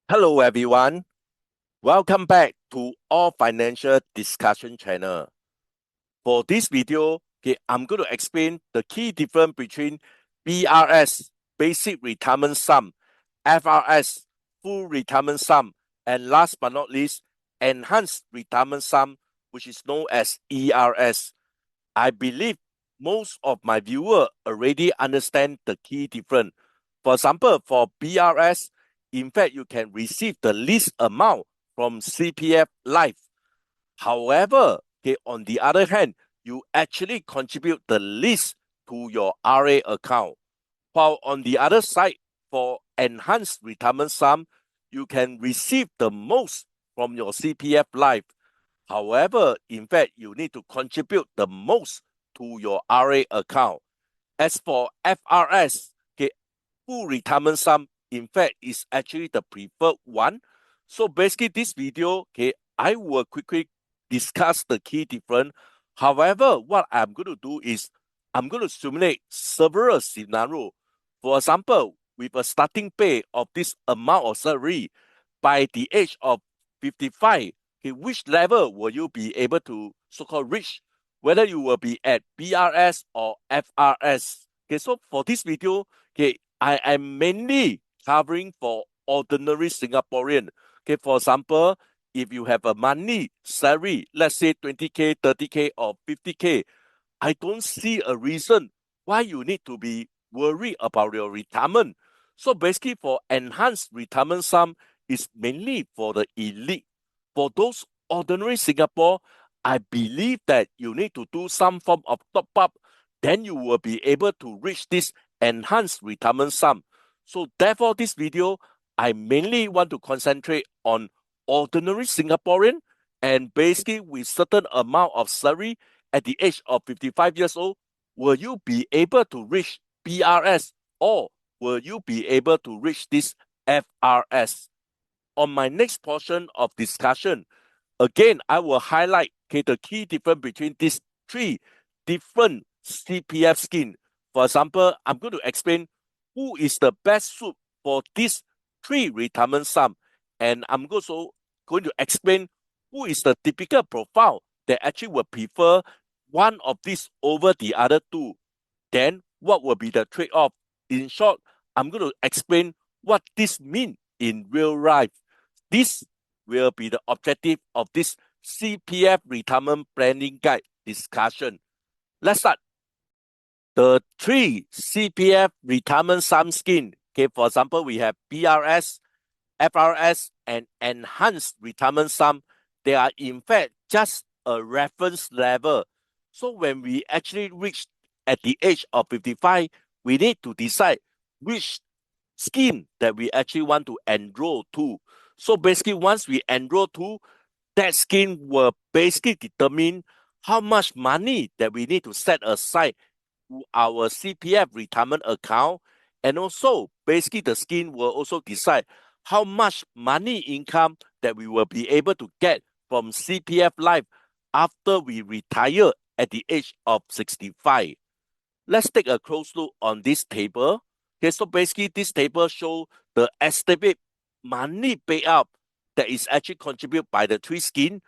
Hello everyone, welcome back to All Financial Discussion channel. For this video, I'm going to explain the key difference between BRS, Basic Retirement Sum, FRS, Full Retirement Sum, and last but not least, Enhanced Retirement Sum, which is known as ERS. I believe most of my viewers already understand the key difference. For example, for BRS, in fact, you can receive the least amount from CPF LIFE. However, on the other hand, you actually contribute the least to your RA account. While on the other side, for enhanced retirement sum, you can receive the most from your CPF LIFE. However, in fact, you need to contribute the most to your RA account. As for FRS, full retirement sum, in fact, is actually the preferred one. So basically, this video, I will quickly discuss the key difference. However, what I'm going to do is I'm going to simulate several scenarios. For example, with a starting pay of this amount of salary by the age of 55, which level will you be able to so-called reach? Whether you will be at BRS or FRS. So for this video, I am mainly covering for ordinary Singaporean. For example, if you have a monthly salary, let's say 20K, 30K, or 50K, I don't see a reason why you need to be worried about your retirement. So basically, for enhanced retirement sum, is mainly for the elite. For those ordinary Singapore, I believe that you need to do some form of top up, then you will be able to reach this enhanced retirement sum. So therefore, this video, I mainly want to concentrate on ordinary Singaporean and basically with certain amount of salary at the age of 55 years old, will you be able to reach BRS or will you be able to reach this FRS? On my next portion of discussion, again, I will highlight the key difference between these three different CPF schemes. For example, I'm going to explain who is the best suit for these three retirement sum. And I'm also going to explain who is the typical profile that actually will prefer one of these over the other two. Then what will be the trade-off? In short, I'm going to explain what this means in real life. This will be the objective of this CPF Retirement Planning Guide discussion. Let's start. The three CPF Retirement Sum Scheme. For example, we have BRS, FRS, and Enhanced Retirement Sum. They are in fact just a reference level. So when we actually reach at the age of 55, we need to decide which scheme that we actually want to enroll to. So basically, once we enroll to, that scheme will basically determine how much money that we need to set aside to our CPF retirement account. And also, basically, the scheme will also decide how much money income that we will be able to get from CPF Life after we retire at the age of 65. Let's take a close look on this table. So basically this table shows the estimated money payout that is actually contributed by the three schemes,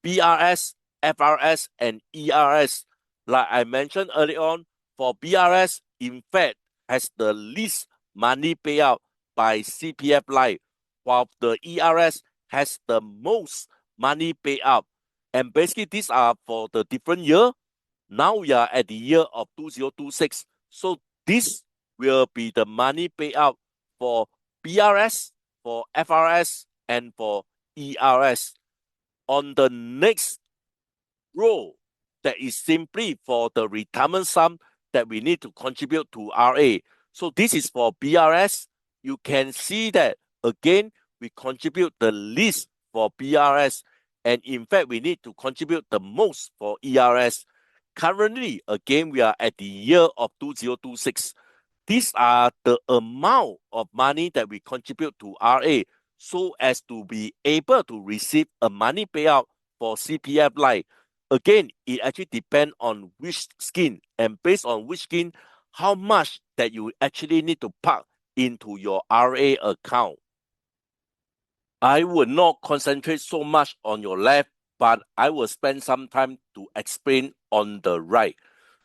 BRS, FRS, and ERS. Like I mentioned earlier on, for BRS, in fact, has the least money payout by CPF Life, while the ERS has the most money payout. And basically these are for the different year. Now we are at the year of 2026. So this will be the money payout for BRS, for FRS, and for ERS. On the next row, that is simply for the retirement sum that we need to contribute to RA. So this is for BRS. You can see that again, we contribute the least for BRS. And in fact, we need to contribute the most for ERS. Currently, again, we are at the year of 2026. These are the amount of money that we contribute to RA so as to be able to receive a money payout for CPF Life. Again, it actually depends on which scheme, and based on which scheme, how much that you actually need to park into your RA account. I will not concentrate so much on your left, but I will spend some time to explain on the right.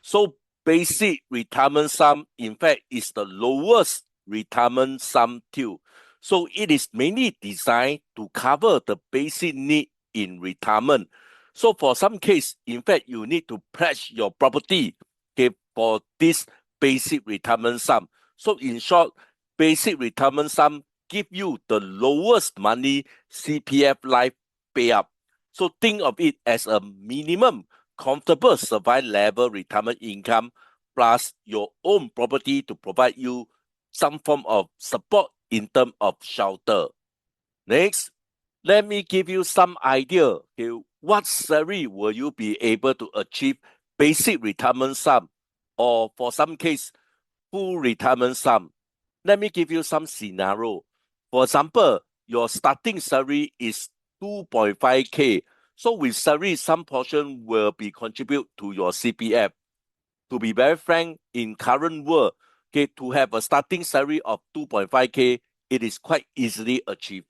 So basic retirement sum, in fact, is the lowest retirement sum too. So it is mainly designed to cover the basic need in retirement. So for some case, in fact, you need to pledge your property, okay, for this basic retirement sum. So in short, basic retirement sum give you the lowest money CPF life payout. So think of it as a minimum comfortable survival level retirement income plus your own property to provide you some form of support in terms of shelter. Next, let me give you some idea. Okay, what salary will you be able to achieve basic retirement sum or for some case full retirement sum? Let me give you some scenario. For example, your starting salary is 2.5K. So with salary, some portion will be contribute to your CPF. To be very frank, in current world, okay, to have a starting salary of 2.5K, it is quite easily achieved.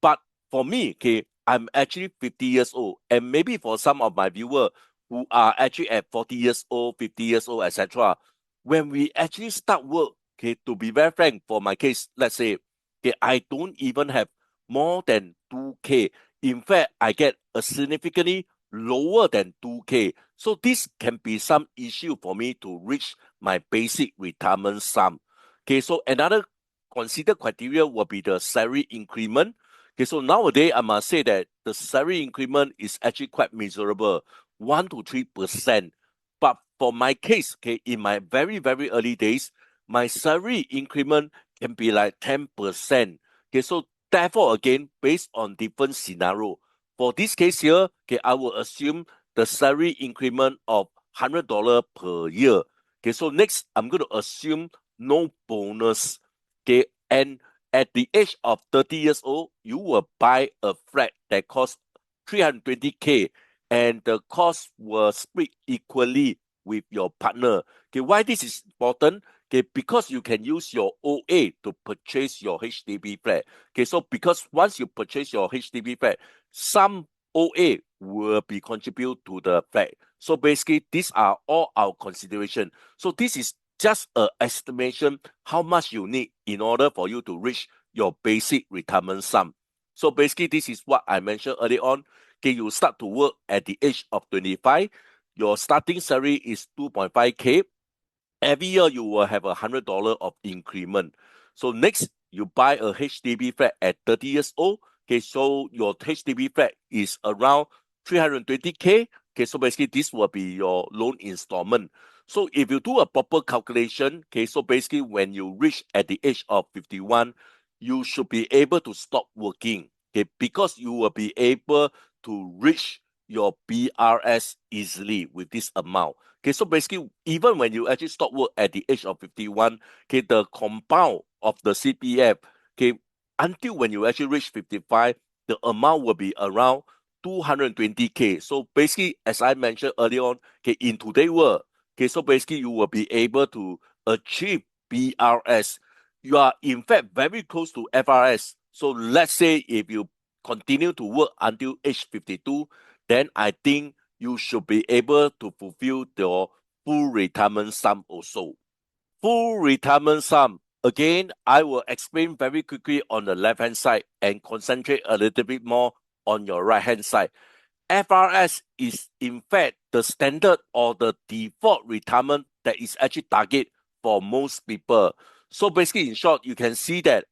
But for me, okay, I'm actually 50 years old, and maybe for some of my viewers who are actually at 40 years old, 50 years old, etc., when we actually start work, okay, to be very frank, for my case, let's say, okay, I don't even have more than 2K. In fact, I get a significantly lower than 2K. So this can be some issue for me to reach my basic retirement sum. Okay, so another considered criteria will be the salary increment. Okay, so nowadays I must say that the salary increment is actually quite miserable, 1 to 3%. But for my case, okay, in my very, very early days, my salary increment can be like 10%. Okay, so therefore, again, based on different scenario, for this case here, okay, I will assume the salary increment of $100 per year. Okay, so next, I'm going to assume no bonus. Okay, and at the age of 30 years old, you will buy a flat that costs 320K and the cost will split equally with your partner. Okay, why this is important? Okay, because you can use your OA to purchase your HDB flat. Okay, so because once you purchase your HDB flat, some OA will be contributed to the flat. So basically, these are all our consideration. So this is just an estimation how much you need in order for you to reach your basic retirement sum. So basically, this is what I mentioned earlier on. Okay, you start to work at the age of 25. Your starting salary is 2.5K. Every year you will have $100 of increment. So next, you buy a HDB flat at 30 years old. Okay, so your HDB flat is around 320K. Okay, so basically this will be your loan installment. So if you do a proper calculation, okay, so basically when you reach at the age of 51, you should be able to stop working. Okay, because you will be able to reach your BRS easily with this amount. Okay, so basically, even when you actually stop work at the age of 51, okay, the compound of the CPF, okay, until when you actually reach 55, the amount will be around 220K. So basically, as I mentioned earlier on, okay, in today's world, okay, so basically you will be able to achieve BRS. You are in fact very close to FRS. So let's say if you continue to work until age 52, then I think you should be able to fulfill your full retirement sum also. Full retirement sum. Again, I will explain very quickly on the left-hand side and concentrate a little bit more on your right-hand side. FRS is in fact the standard or the default retirement that is actually target for most people. So basically, in short, you can see that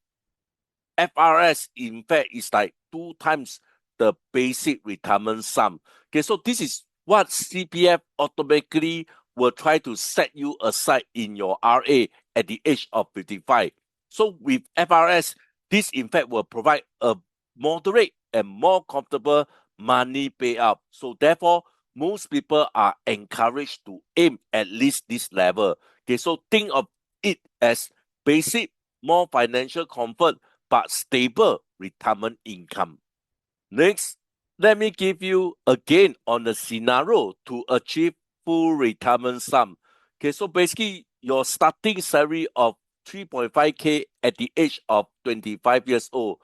FRS, in fact, is like 2 times the basic retirement sum. Okay, so this is what CPF automatically will try to set you aside in your RA at the age of 55. So with FRS, this in fact will provide a moderate and more comfortable money payout. So therefore, most people are encouraged to aim at least this level. Okay, so think of it as basic, more financial comfort, but stable retirement income. Next, let me give you again on the scenario to achieve full retirement sum. Okay, so basically your starting salary of 3.5K at the age of 25 years old.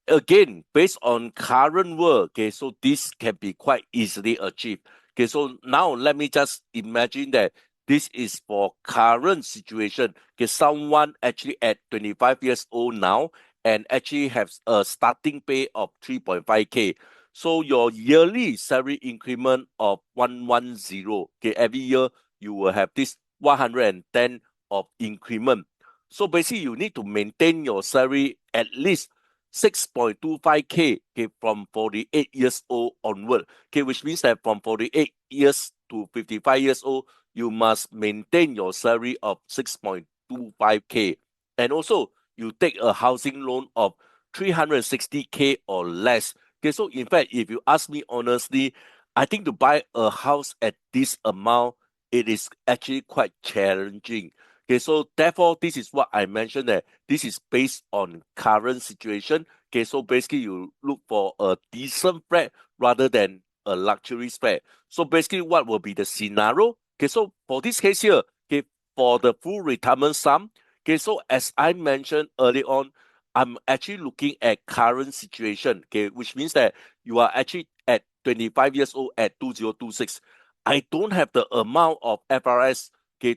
again, based on current world, okay, so this can be quite easily achieved. Okay, so now let me just imagine that this is for current situation. Okay, someone actually at 25 years old now and actually has a starting pay of 3.5K. So your yearly salary increment of 110, okay, every year you will have this 110 of increment. So basically you need to maintain your salary at least 6.25K, okay, from 48 years old onward, okay, which means that from 48 years to 55 years old, you must maintain your salary of 6.25K. And also, you take a housing loan of 360K or less. Okay, so in fact, if you ask me honestly, I think to buy a house at this amount, it is actually quite challenging. Okay, so therefore, this is what I mentioned that this is based on current situation. Okay, so basically you look for a decent flat rather than a luxury flat. So basically what will be the scenario? Okay, so for this case here, okay, for the full retirement sum, okay, so as I mentioned earlier on, I'm actually looking at current situation, okay, which means that you are actually at 25 years old at 2026. I don't have the amount of FRS, okay,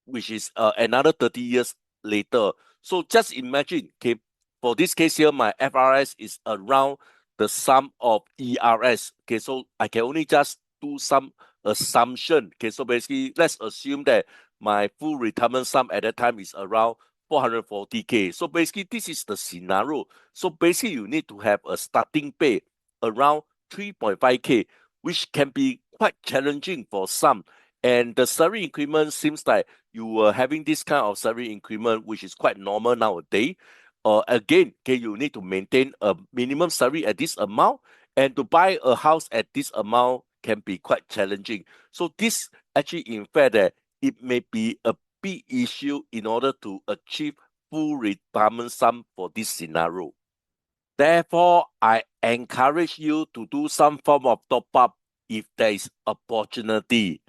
which is another 30 years later. So just imagine, okay, for this case here, my FRS is around the sum of ERS. Okay, so I can only just do some assumption. Okay, so basically, let's assume that my full retirement sum at that time is around 440K. So basically, this is the scenario. So basically, you need to have a starting pay around 3.5K, which can be quite challenging for some. And the salary increment seems like you were having this kind of salary increment, which is quite normal nowadays. Again, okay, you need to maintain a minimum salary at this amount, and to buy a house at this amount can be quite challenging. So this actually, in fact, that it may be a big issue in order to achieve full retirement sum for this scenario. Therefore, I encourage you to do some form of top up if there is opportunity.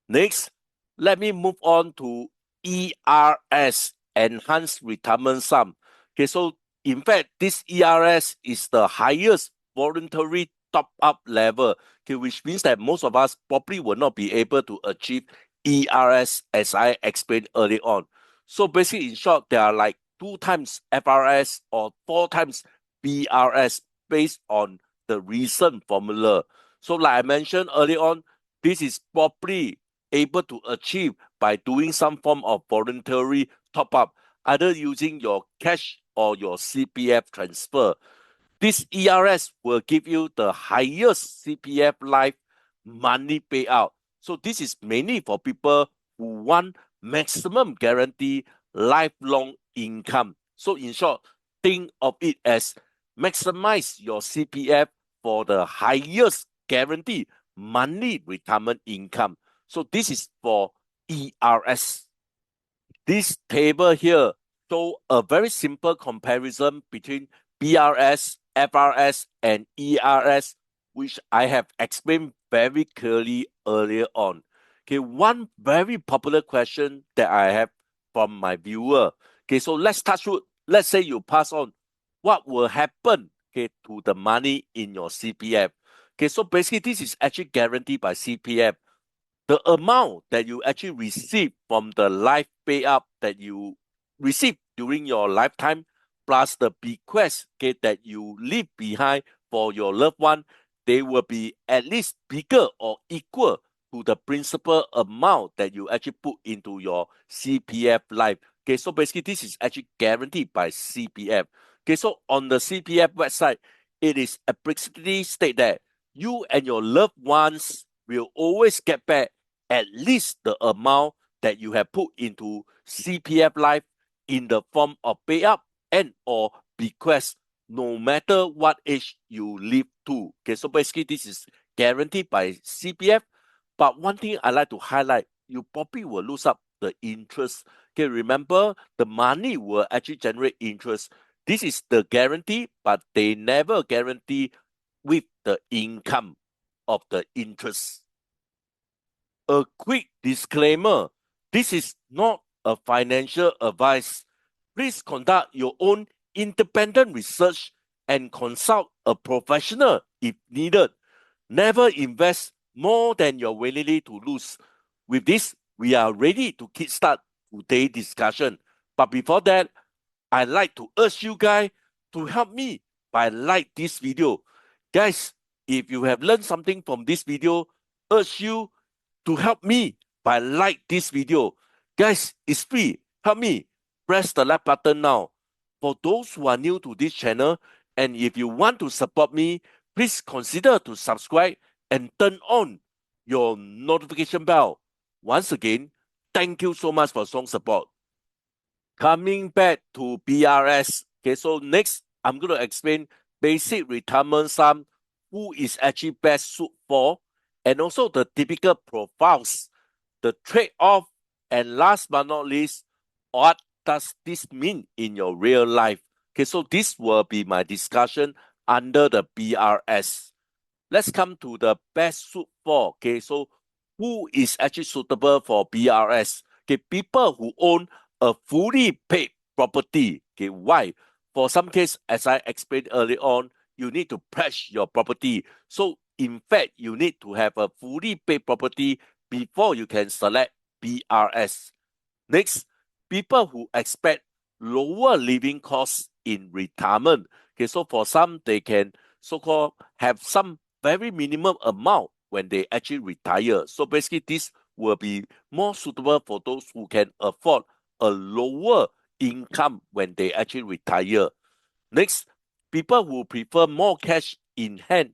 Next, let me move on to ERS, Enhanced Retirement Sum. Okay, so in fact, this ERS is the highest voluntary top-up level, okay, which means that most of us probably will not be able to achieve ERS as I explained earlier on. So basically, in short, there are like 2 times FRS or 4 times BRS based on the recent formula. So like I mentioned earlier on, this is probably able to achieve by doing some form of voluntary top up, either using your cash or your CPF transfer. This ERS will give you the highest CPF Life money payout. So this is mainly for people who want maximum guarantee lifelong income. So in short, think of it as maximize your CPF for the highest guarantee money retirement income. So this is for ERS. This table here show a very simple comparison between BRS, FRS, and ERS, which I have explained very clearly earlier on. Okay, one very popular question that I have from my viewer. Okay, so let's touch wood. Let's say you pass on. What will happen, okay, to the money in your CPF? Okay, so basically this is actually guaranteed by CPF. The amount that you actually receive from the life payout that you receive during your lifetime, plus the bequest, okay, that you leave behind for your loved one, they will be at least bigger or equal to the principal amount that you actually put into your CPF Life. Okay, so basically this is actually guaranteed by CPF. Okay, so on the CPF website, it is explicitly state that you and your loved ones will always get back at least the amount that you have put into CPF Life in the form of payout and or bequest, no matter what age you live to. Okay, so basically this is guaranteed by CPF. But one thing I like to highlight, you probably will lose up the interest. Okay, remember the money will actually generate interest. This is the guarantee, but they never guarantee with the income of the interest. A quick disclaimer, this is not a financial advice. Please conduct your own independent research and consult a professional if needed. Never invest more than you're willing to lose. With this, we are ready to kickstart today's discussion. But before that, I'd like to urge you guys to help me by like this video. Guys, if you have learned something from this video, urge you to help me by like this video. Guys, it's free. Help me. Press the like button now. For those who are new to this channel, and if you want to support me, please consider to subscribe and turn on your notification bell. Once again, thank you so much for strong support. Coming back to BRS. Okay, so next, I'm going to explain basic retirement sum, who is actually best suited for, and also the typical profiles, the trade-off, and last but not least, what does this mean in your real life? Okay, so this will be my discussion under the BRS. Let's come to the best suit for. Okay, so who is actually suitable for BRS? Okay, people who own a fully paid property. Okay, why? For some case, as I explained earlier on, you need to pledge your property. So in fact, you need to have a fully paid property before you can select BRS. Next, people who expect lower living costs in retirement. Okay, so for some, they can so-called have some very minimum amount when they actually retire. So basically, this will be more suitable for those who can afford a lower income when they actually retire. Next, people who prefer more cash in hand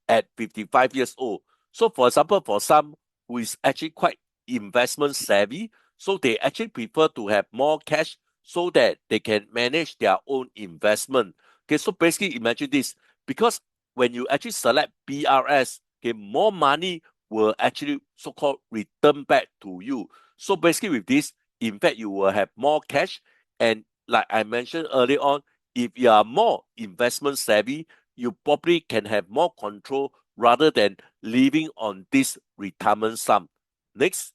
at 55 years old. So for example, for some who is actually quite investment savvy, so they actually prefer to have more cash so that they can manage their own investment. Okay, so basically imagine this, because when you actually select BRS, okay, more money will actually so-called return back to you. So basically with this, in fact, you will have more cash. And like I mentioned earlier on, if you are more investment savvy, you probably can have more control rather than living on this retirement sum. Next,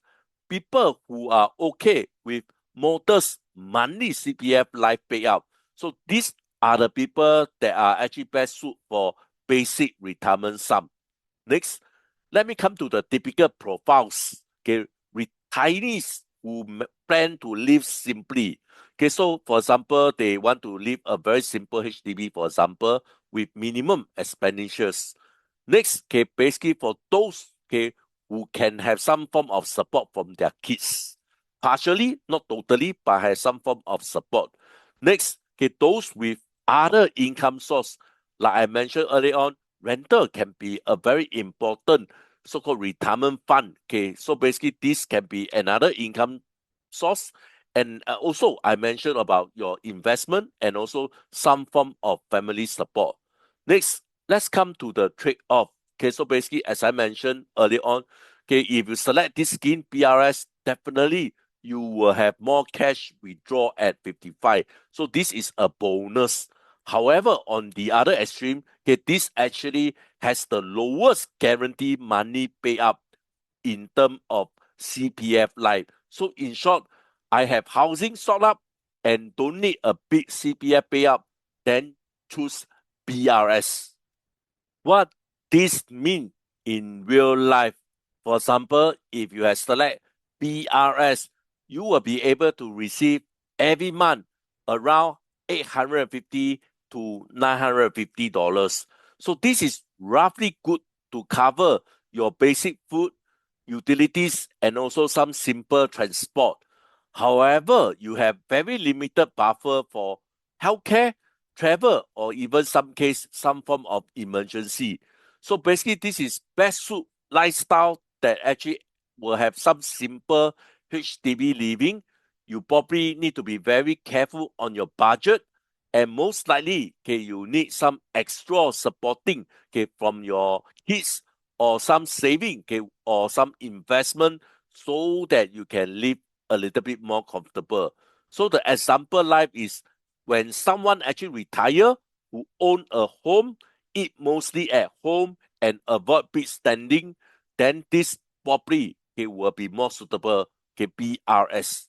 people who are okay with modest monthly CPF life payout. So these are the people that are actually best suited for basic retirement sum. Next, let me come to the typical profiles. Okay, retirees who plan to live simply. Okay, so for example, they want to live a very simple HDB, for example, with minimum expenditures. Next, okay, basically for those okay who can have some form of support from their kids, partially, not totally, but have some form of support. Next, okay, those with other income source, like I mentioned earlier on, rental can be a very important so-called retirement fund. Okay, so basically this can be another income source. And also I mentioned about your investment and also some form of family support. Next, let's come to the trade-off. Okay, so basically as I mentioned earlier on, okay, if you select this scheme BRS, definitely you will have more cash withdraw at 55. So this is a bonus. However, on the other extreme, okay, this actually has the lowest guaranteed money payout in terms of CPF Life. So in short, I have housing sort up and don't need a big CPF payout, then choose BRS. What this mean in real life? For example, if you have select BRS, you will be able to receive every month around $850 to $950. So this is roughly good to cover your basic food, utilities, and also some simple transport. However, you have very limited buffer for healthcare, travel, or even some case, some form of emergency. So basically, this is best suit lifestyle that actually will have some simple HDB living. You probably need to be very careful on your budget, and most likely, okay, you need some extra supporting, okay, from your kids or some saving, okay, or some investment so that you can live a little bit more comfortable. So the example life is when someone actually retire who own a home, eat mostly at home and avoid big spending, then this probably okay, will be more suitable, okay, BRS.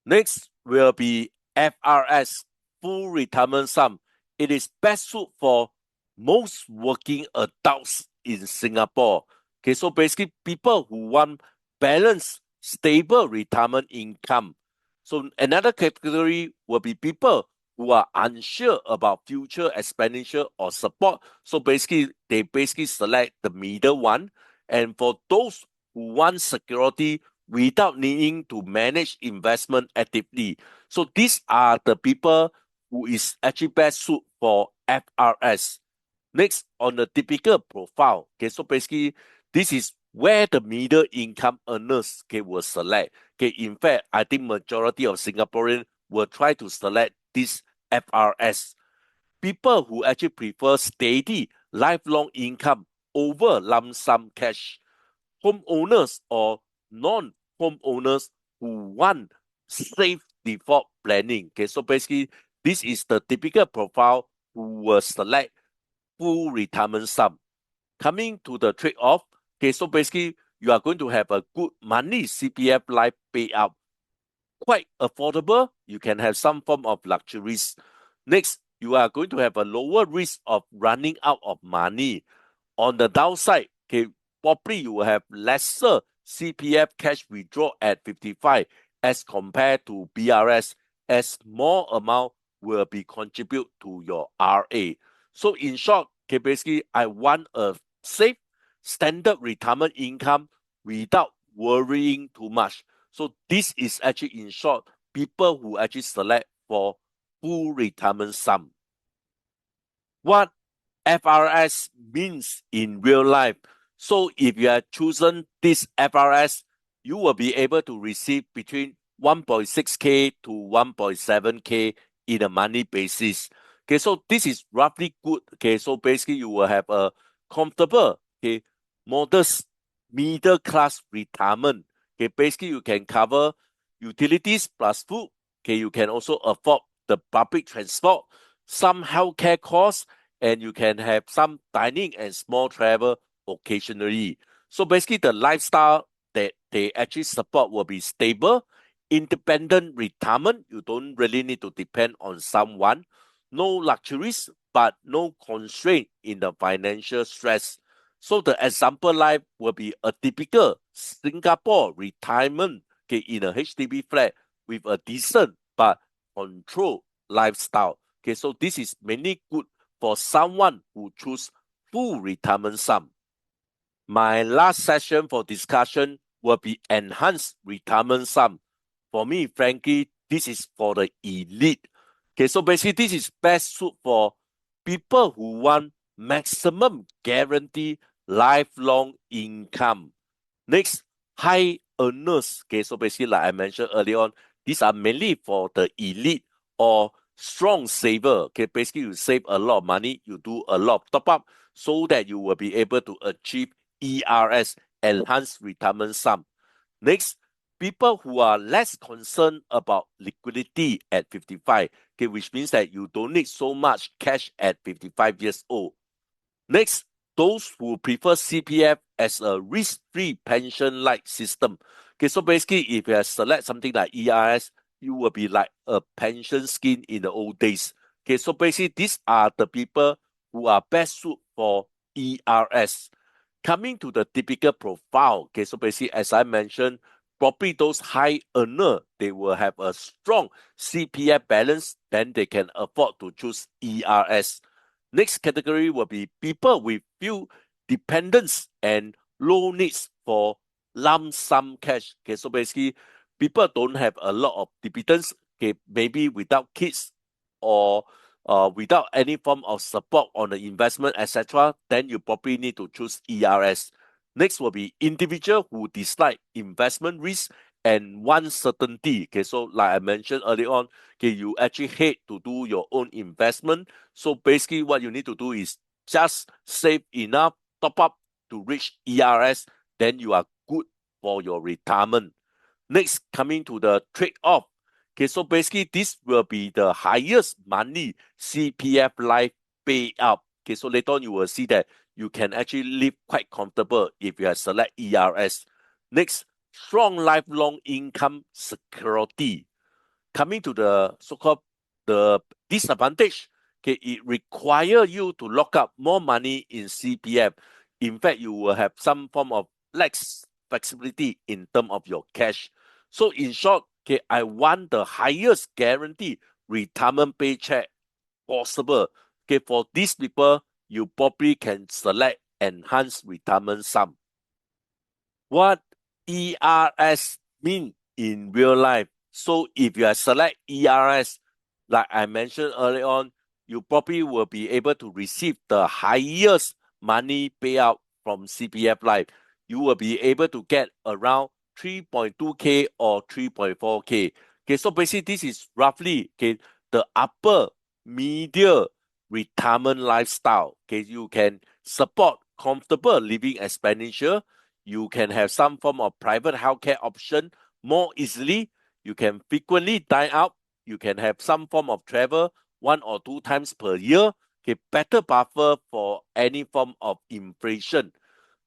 Next will be FRS, full retirement sum. it is best suited for most working adults in Singapore. Okay, so basically people who want balanced, stable retirement income. So another category will be people who are unsure about future expenditure or support. So basically, they basically select the middle one. And for those who want security without needing to manage investment actively. So these are the people who is actually best suited for FRS. Next, on the typical profile, okay, so basically, this is where the middle income earners, okay, will select. Okay, in fact, I think majority of Singaporeans will try to select this FRS. People who actually prefer steady, lifelong income over lump sum cash. Homeowners or non-homeowners who want safe default planning. Okay, so basically, this is the typical profile who will select full retirement sum. Coming to the trade-off, okay, so basically, you are going to have a good money CPF life payout, quite affordable. You can have some form of luxuries. Next, you are going to have a lower risk of running out of money. On the downside, okay, probably you will have lesser CPF cash withdrawal at 55 as compared to BRS, as more amount will be contribute to your RA. So in short, okay, basically, I want a safe, standard retirement income without worrying too much. So this is actually, in short, people who actually select for full retirement sum. What FRS means in real life. So if you have chosen this FRS, you will be able to receive between 1.6K to 1.7K in a monthly basis. Okay, so this is roughly good. Okay, so basically you will have a comfortable, okay, modest middle class retirement. Okay, basically you can cover utilities plus food. Okay, you can also afford the public transport, some healthcare costs, and you can have some dining and small travel occasionally. So basically, the lifestyle that they actually support will be stable, independent retirement. You don't really need to depend on someone. No luxuries, but no constraint in the financial stress. So the example life will be a typical Singapore retirement, okay, in a HDB flat with a decent but controlled lifestyle. Okay, so this is mainly good for someone who choose full retirement sum. My last session for discussion will be enhanced retirement sum. For me, frankly, this is for the elite. Okay, so basically this is best suited for people who want maximum guarantee lifelong income. Next, high earners. Okay, so basically, like I mentioned earlier on, these are mainly for the elite or strong saver. Okay, basically, you save a lot of money, you do a lot of top up so that you will be able to achieve ERS, enhanced retirement sum. Next, people who are less concerned about liquidity at 55, okay, which means that you don't need so much cash at 55 years old. Next, those who prefer CPF as a risk-free pension-like system. Okay, so basically, if you select something like ERS, you will be like a pension scheme in the old days. Okay, so basically, these are the people who are best suited for ERS. Coming to the typical profile, okay, so basically, as I mentioned, probably those high earner, they will have a strong CPF balance, then they can afford to choose ERS. Next category will be people with few dependents and low needs for lump sum cash. Okay, so basically, people don't have a lot of dependents. Okay, maybe without kids or without any form of support on the investment, etc., then you probably need to choose ERS. Next will be individual who dislike investment risk and want certainty. Okay, so like I mentioned earlier on, okay, you actually hate to do your own investment. So basically, what you need to do is just save enough top up to reach ERS, then you are good for your retirement. Next, coming to the trade-off. Okay, so basically, this will be the highest money CPF life payout. Okay, so later on, you will see that you can actually live quite comfortable if you have select ERS. Next, strong lifelong income security. Coming to the so-called the disadvantage. okay, it requires you to lock up more money in CPF. In fact, you will have some form of less flexibility in terms of your cash. So in short, okay, I want the highest guarantee retirement paycheck possible. Okay, for these people, you probably can select enhanced retirement sum. What ERS mean in real life? So if you select ERS, like I mentioned earlier on, you probably will be able to receive the highest money payout from CPF Life. You will be able to get around 3.2K or 3.4K. Okay, so basically this is roughly the upper medium retirement lifestyle. Okay, you can support comfortable living expenditure. You can have some form of private healthcare option more easily. You can frequently dine out. You can have some form of travel 1 or 2 times per year. Okay, better buffer for any form of inflation.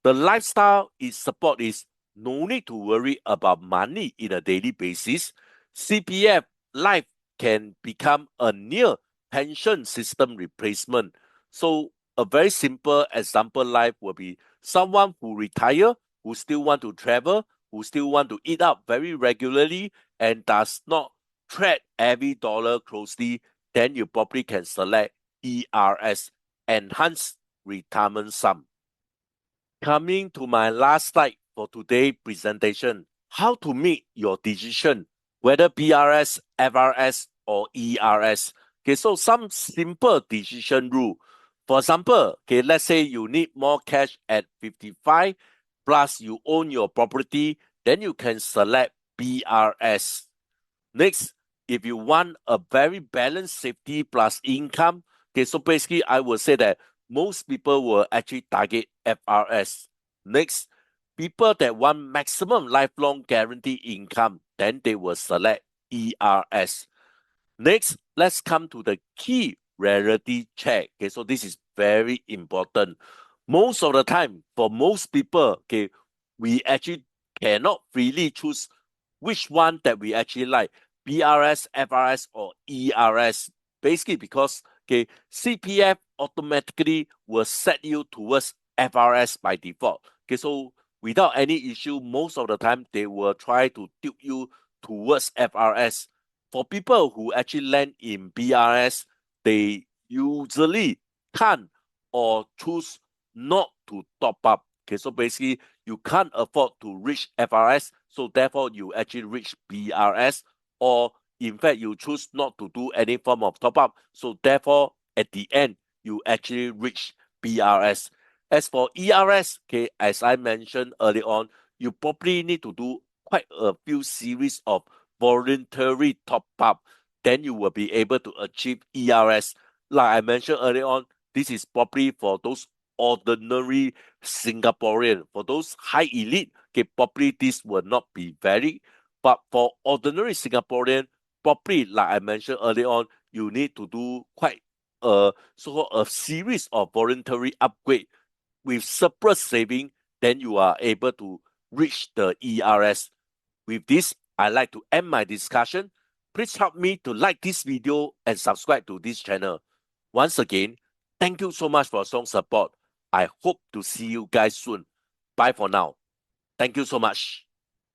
The lifestyle is support is no need to worry about money in a daily basis. CPF life can become a near pension system replacement. So a very simple example life will be someone who retire, who still want to travel, who still want to eat out very regularly and does not track every dollar closely, then you probably can select ERS, Enhanced Retirement Sum. Coming to my last slide for today's presentation, how to make your decision, whether BRS, FRS, or ERS. Okay, so some simple decision rule. For example, okay, let's say you need more cash at 55, plus you own your property, then you can select BRS. Next, if you want a very balanced safety plus income, okay, so basically I would say that most people will actually target FRS. Next, people that want maximum lifelong guaranteed income, then they will select ERS. Next, let's come to the key rarity check. Okay, so this is very important. Most of the time, for most people, okay, we actually cannot freely choose which one that we actually like, BRS, FRS, or ERS. Basically, because okay, CPF automatically will set you towards FRS by default. Okay, so without any issue, most of the time they will try to tilt you towards FRS. For people who actually land in BRS, they usually can't or choose not to top up. Okay, so basically you can't afford to reach FRS, so therefore you actually reach BRS, or in fact you choose not to do any form of top up, so therefore at the end you actually reach BRS. As for ERS, okay, as I mentioned earlier on, you probably need to do quite a few series of voluntary top up, then you will be able to achieve ERS. Like I mentioned earlier on, this is probably for those ordinary Singaporean. For those high elite, okay, probably this will not be very. But for ordinary Singaporean, probably like I mentioned earlier on, you need to do quite so a series of voluntary upgrade with surplus saving. Then you are able to reach the ERS. With this, I'd like to end my discussion. Please help me to like this video and subscribe to this channel. Once again, thank you so much for your strong support. I hope to see you guys soon. Bye for now. Thank you so much.